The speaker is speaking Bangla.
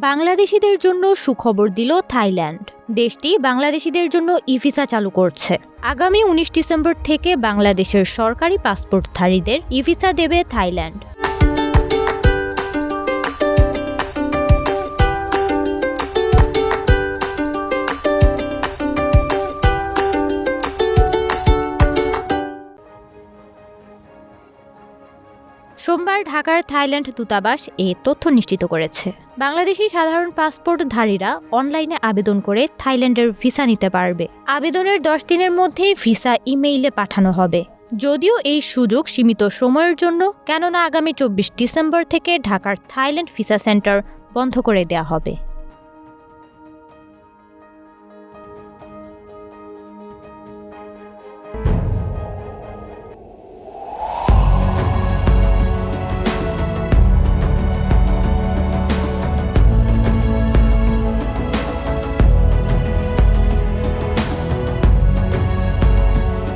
বাংলাদেশিদের জন্য সুখবর দিল থাইল্যান্ড। দেশটি বাংলাদেশিদের জন্য ই-ভিসা চালু করছে। আগামী ১৯ ডিসেম্বর থেকে বাংলাদেশের সরকারি পাসপোর্টধারীদের ই-ভিসা দেবে থাইল্যান্ড। সোমবার ঢাকার থাইল্যান্ড দূতাবাস এ তথ্য নিশ্চিত করেছে। বাংলাদেশি সাধারণ পাসপোর্টধারীরা অনলাইনে আবেদন করে থাইল্যান্ডের ভিসা নিতে পারবে। আবেদনের 10 দিনের মধ্যেই ভিসা ইমেইলে পাঠানো হবে। যদিও এই সুযোগ সীমিত সময়ের জন্য, কেননা আগামী 24 ডিসেম্বর থেকে ঢাকার থাইল্যান্ড ভিসা সেন্টার বন্ধ করে দেওয়া হবে।